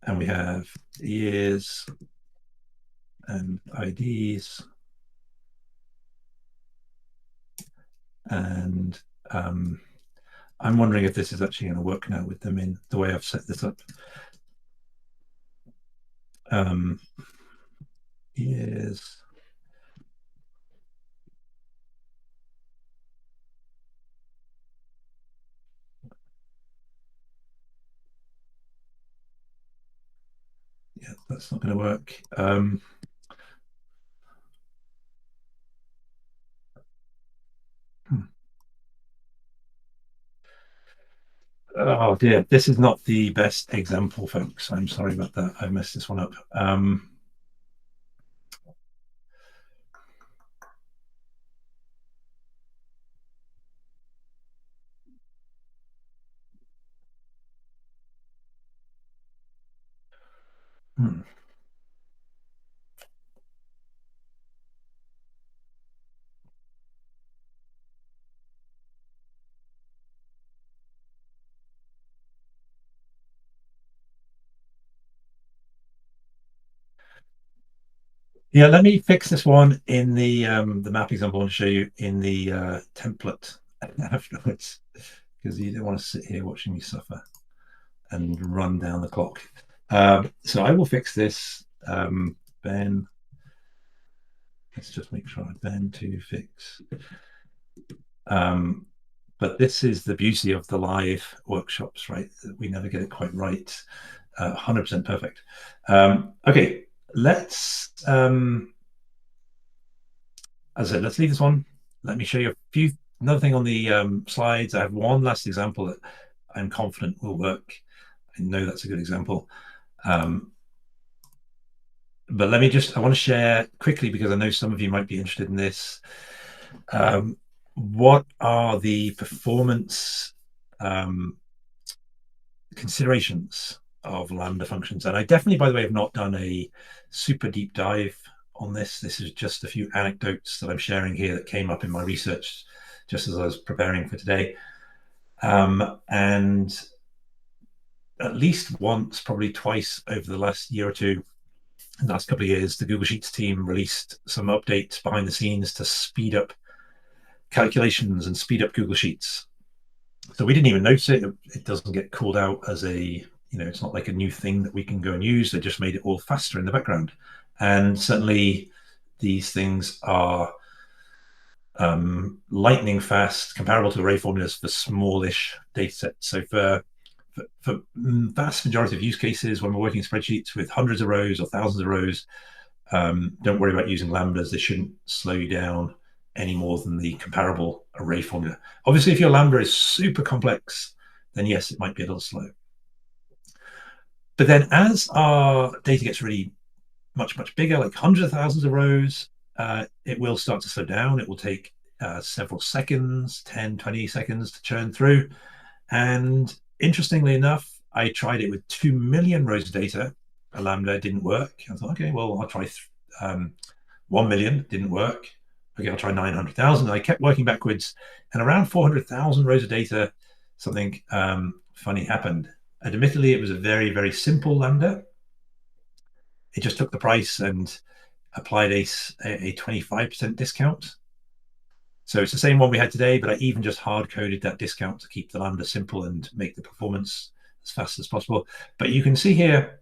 Speaker 1: and we have years and IDs, and I'm wondering if this is actually going to work now with them in the way I've set this up. Years. Yeah, that's not going to work. Oh dear, this is not the best example, folks. I'm sorry about that. I messed this one up. Yeah, let me fix this one in the map example I want to show you in the template afterwards, because you don't want to sit here watching me suffer and run down the clock. So I will fix this. Ben, let's just make sure Ben to fix. But this is the beauty of the live workshops, right? We never get it quite right, 100% perfect. Okay, let's, as I said, let's leave this one. Let me show you another thing on the slides. I have one last example that I'm confident will work. I know that's a good example. But let me I want to share quickly, because I know some of you might be interested in this. What are the performance considerations of Lambda functions? And I definitely, by the way, have not done a super deep dive on this. This is just a few anecdotes that I'm sharing here that came up in my research just as I was preparing for today. And at least once, probably twice over the last year or two, in the last couple of years, the Google Sheets team released some updates behind the scenes to speed up calculations and speed up Google Sheets. So we didn't even notice it. It doesn't get called out as a it's not like a new thing that we can go and use. They just made it all faster in the background. And certainly these things are lightning fast, comparable to array formulas for smallish data sets. So for vast majority of use cases, when we're working spreadsheets with hundreds of rows or thousands of rows, don't worry about using lambdas. They shouldn't slow you down any more than the comparable array formula. Obviously, if your lambda is super complex, then yes, it might be a little slow. But then as our data gets really much bigger, like hundreds of thousands of rows, it will start to slow down. It will take several seconds, 10, 20 seconds to churn through. And interestingly enough, I tried it with 2 million rows of data. A lambda didn't work. I thought, okay, well, I'll try 1 million, didn't work. Okay, I'll try 900,000. I kept working backwards, and around 400,000 rows of data, something funny happened. Admittedly, it was a very, very simple lambda. It just took the price and applied a 25% discount. So it's the same one we had today, but I even just hard-coded that discount to keep the lambda simple and make the performance as fast as possible. But you can see here,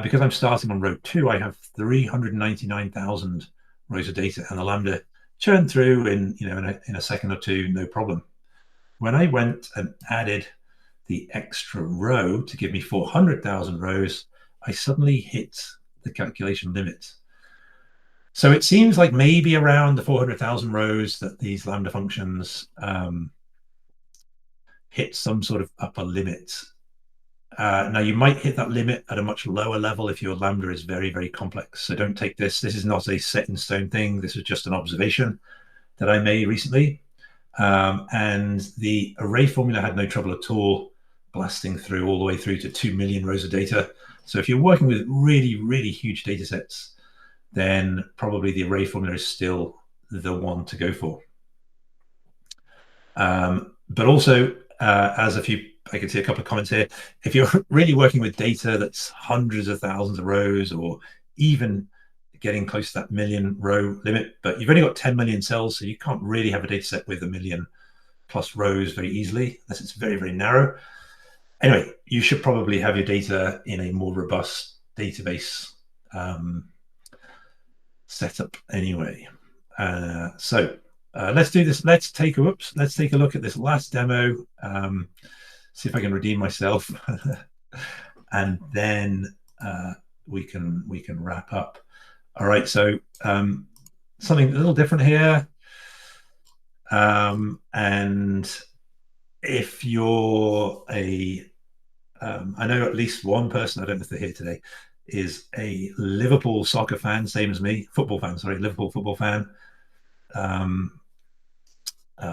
Speaker 1: because I'm starting on row 2, I have 399,000 rows of data, and the lambda churned through in a second or two, no problem. When I went and added the extra row to give me 400,000 rows, I suddenly hit the calculation limit. So it seems like maybe around the 400,000 rows that these lambda functions hit some sort of upper limit. Now, you might hit that limit at a much lower level if your lambda is very, very complex. So don't take this. This is not a set in stone thing. This is just an observation that I made recently. And the array formula had no trouble at all blasting through all the way through to 2 million rows of data. So if you're working with really, really huge data sets, then probably the array formula is still the one to go for. But also, as I can see a couple of comments here, if you're really working with data that's hundreds of thousands of rows, or even getting close to that million row limit, but you've only got 10 million cells, so you can't really have a data set with 1 million plus rows very easily, unless it's very, very narrow. Anyway, you should probably have your data in a more robust database setup anyway. So let's do this. Let's take a look at this last demo. See if I can redeem myself, and then we can wrap up. All right. So something a little different here, and if you're I know at least one person, I don't know if they're here today, is a Liverpool soccer fan, same as me, Liverpool football fan.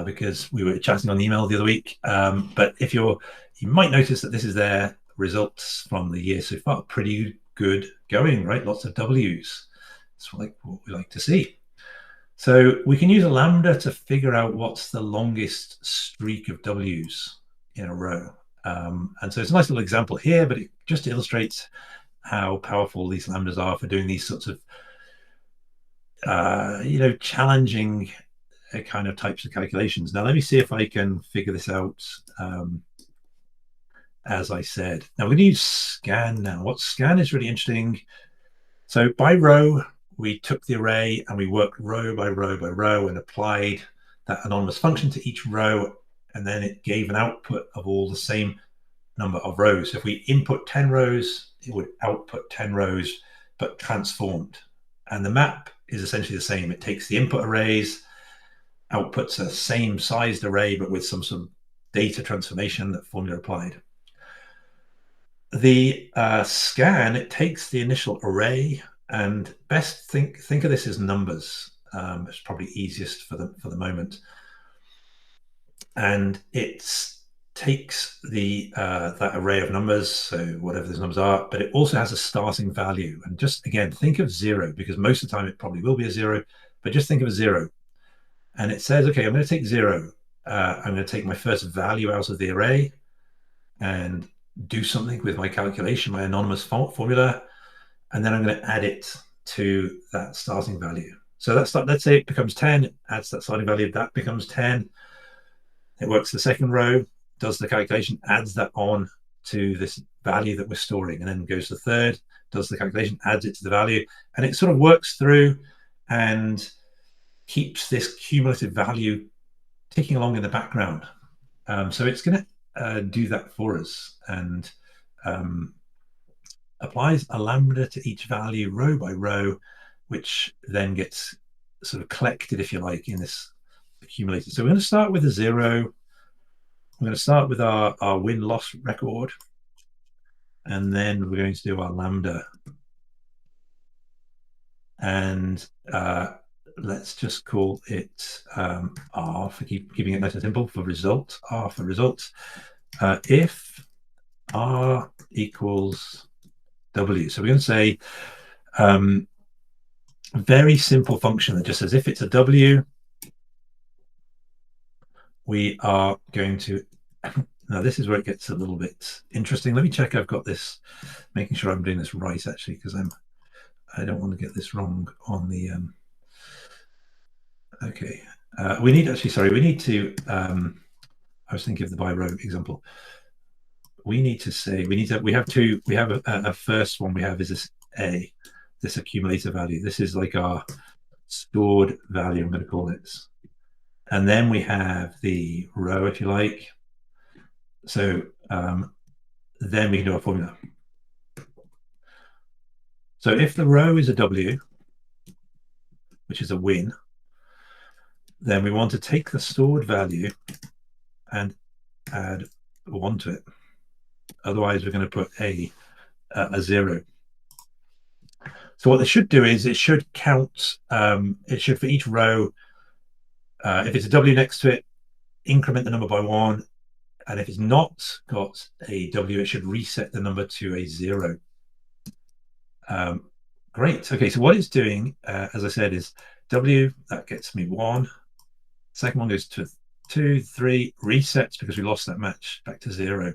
Speaker 1: Because we were chatting on email the other week. But if you might notice that this is their results from the year so far. Pretty good going, right? Lots of W's. It's like what we like to see. So we can use a lambda to figure out what's the longest streak of W's in a row. And so it's a nice little example here, but it just illustrates how powerful these lambdas are for doing these sorts of challenging kind of types of calculations. Now, let me see if I can figure this out. As I said, now we're going to use scan now. What scan is really interesting. So by row, we took the array and we worked row by row by row and applied that anonymous function to each row, and then it gave an output of all the same number of rows. So if we input 10 rows, it would output 10 rows, but transformed. And the map is essentially the same. It takes the input arrays, outputs a same sized array, but with some sort of data transformation that formula applied. The scan, it takes the initial array, and best think of this as numbers. It's probably easiest for the moment. And it takes the that array of numbers, so whatever those numbers are, but it also has a starting value. And just again, think of 0, because most of the time it probably will be a 0, but just think of a 0. And it says, okay, I'm going to take 0. I'm going to take my first value out of the array and do something with my calculation, my anonymous formula, and then I'm going to add it to that starting value. So let's say it becomes 10, it adds that starting value, that becomes 10. It works the second row, does the calculation, adds that on to this value that we're storing, and then goes to third, does the calculation, adds it to the value, and it sort of works through and keeps this cumulative value ticking along in the background. So it's going to do that for us, and applies a lambda to each value row by row, which then gets sort of collected, if you like, in this accumulator. So we're going to start with a 0. We're going to start with our win-loss record, and then we're going to do our lambda. And let's just call it R for keeping it nice and simple, for result, R for result. If R equals W. So we're going to say very simple function that just says if it's a W, we are going to, now this is where it gets a little bit interesting. Let me check I've got this, making sure I'm doing this right, actually, because I don't want to get this wrong on the, okay. We need to, I was thinking of the by row example. We need to say, we have a first one we have is this A, this accumulator value. This is like our stored value, I'm going to call it. And then we have the row, if you like. So then we can do our formula. So if the row is a W, which is a win, then we want to take the stored value and add 1 to it. Otherwise, we're going to put a 0. So what this should do is it should count, it should, for each row, if it's a W next to it, increment the number by 1. And if it's not got a W, it should reset the number to a 0. Great. Okay, so what it's doing, as I said, is W, that gets me 1. Second one goes to 2, 3, resets because we lost that match, back to 0.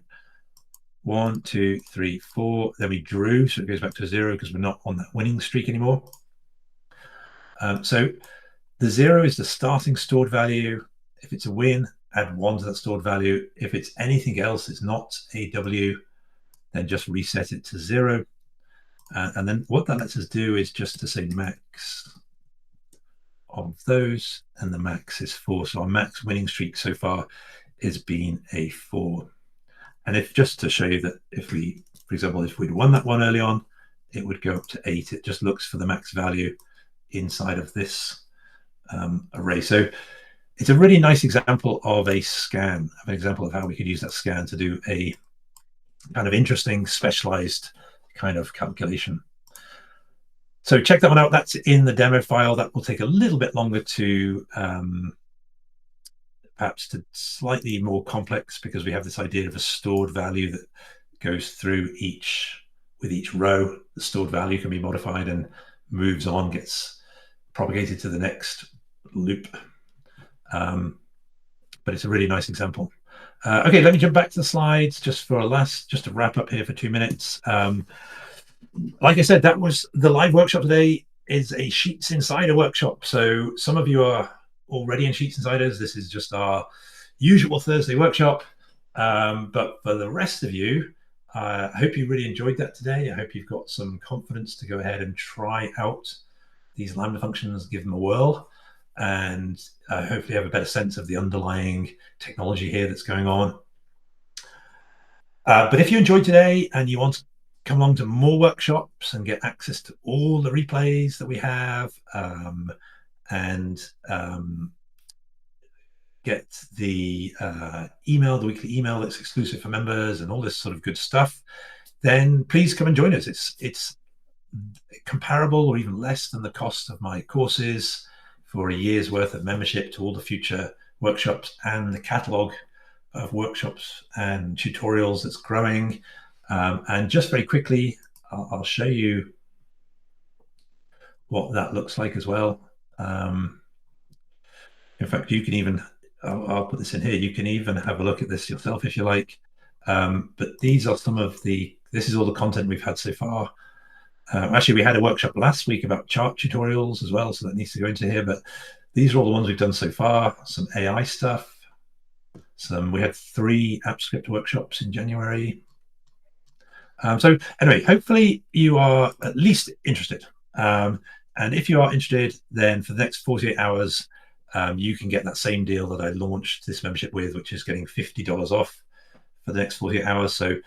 Speaker 1: 1, 2, 3, 4. Then we drew, so it goes back to 0 because we're not on that winning streak anymore. So the 0 is the starting stored value. If it's a win, add 1 to that stored value. If it's anything else, it's not a W, then just reset it to 0. And then what that lets us do is just to say max of those, and the max is 4. So our max winning streak so far has been a 4. And if, just to show you that if we, for example, if we'd won that one early on, it would go up to 8. It just looks for the max value inside of this array. So it's a really nice example of a scan, of an example of how we could use that scan to do a kind of interesting, specialized kind of calculation. So check that one out. That's in the demo file. That will take a little bit longer to perhaps to slightly more complex, because we have this idea of a stored value that goes through with each row. The stored value can be modified and moves on, gets propagated to the next loop. But it's a really nice example. Okay, let me jump back to the slides just to wrap up here for 2 minutes. Like I said, that was the live workshop today, is a Sheets Insider workshop. So some of you are already in Sheets Insiders. This is just our usual Thursday workshop. But for the rest of you, I hope you really enjoyed that today. I hope you've got some confidence to go ahead and try out these Lambda functions, give them a whirl, and hopefully have a better sense of the underlying technology here that's going on. But if you enjoyed today and you want to come along to more workshops and get access to all the replays that we have, and get the the weekly email that's exclusive for members and all this sort of good stuff, then please come and join us. It's comparable or even less than the cost of my courses for a year's worth of membership to all the future workshops and the catalog of workshops and tutorials that's growing. And just very quickly, I'll show you what that looks like as well. In fact, you can even, I'll put this in here, you can even have a look at this yourself if you like. But these are this is all the content we've had so far. Actually, we had a workshop last week about chart tutorials as well, so that needs to go into here. But these are all the ones we've done so far. Some AI stuff. We had 3 AppScript workshops in January. So anyway, hopefully you are at least interested. And if you are interested, then for the next 48 hours, you can get that same deal that I launched this membership with, which is getting $50 off for the next 48 hours. So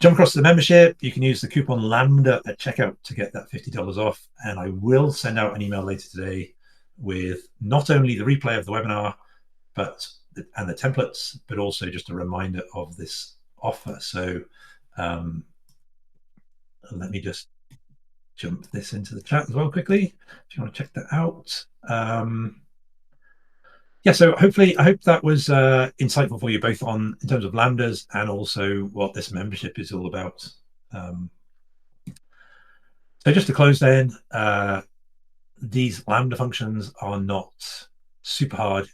Speaker 1: jump across to the membership. You can use the coupon LAMBDA at checkout to get that $50 off. And I will send out an email later today with not only the replay of the webinar, and the templates, but also just a reminder of this offer. So let me just jump this into the chat as well quickly, if you want to check that out. Yeah, so hopefully, I hope that was insightful for you, both in terms of lambdas and also what this membership is all about. So just to close then, these lambda functions are not super hard.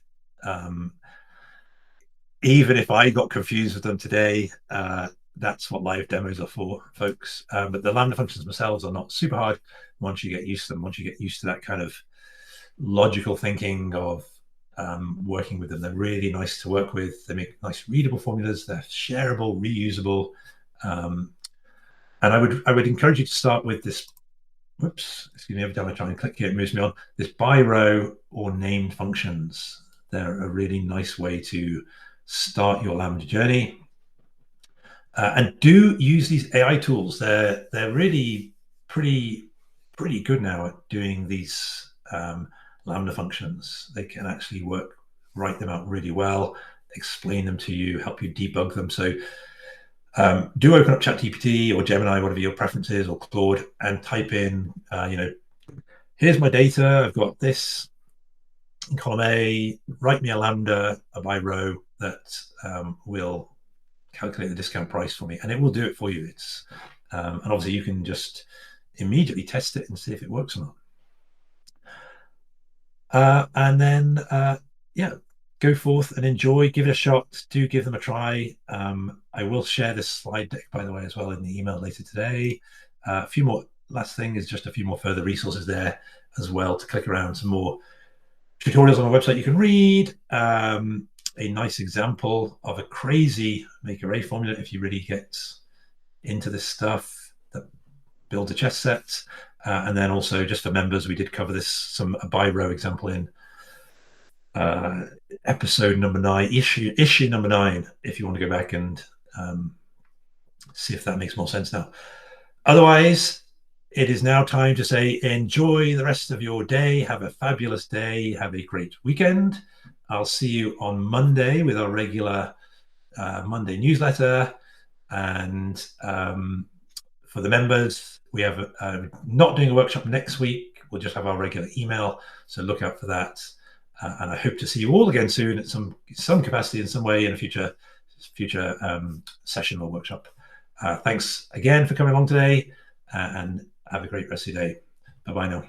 Speaker 1: Even if I got confused with them today, that's what live demos are for, folks. But the lambda functions themselves are not super hard once you get used to them, once you get used to that kind of logical thinking of working with them. They're really nice to work with. They make nice readable formulas. They're shareable, reusable. And I would encourage you to start with this. Whoops, excuse me, every time I try and click here, it moves me on. This by row or named functions. They're a really nice way to start your Lambda journey. And do use these AI tools. They're really pretty good now at doing these Lambda functions. They can actually write them out really well, explain them to you, help you debug them. So do open up ChatGPT or Gemini, whatever your preference is, or Claude, and type in, here's my data. I've got this in column A. Write me a lambda by row that will calculate the discount price for me, and it will do it for you. And obviously you can just immediately test it and see if it works or not. And then, yeah, go forth and enjoy, give it a shot, do give them a try. I will share this slide deck, by the way, as well in the email later today. A few more, last thing is just a few more further resources there as well to click around, some more tutorials on our website you can read. A nice example of a crazy make array formula if you really get into this stuff that builds a chess set. And then also just for members, we did cover this, a by row example in episode number 9, issue number 9, if you want to go back and see if that makes more sense now. Otherwise, it is now time to say enjoy the rest of your day. Have a fabulous day. Have a great weekend. I'll see you on Monday with our regular Monday newsletter. And for the members, we have not doing a workshop next week. We'll just have our regular email. So look out for that. And I hope to see you all again soon at some capacity in some way in a future session or workshop. Thanks again for coming along today, and have a great rest of your day. Bye-bye now.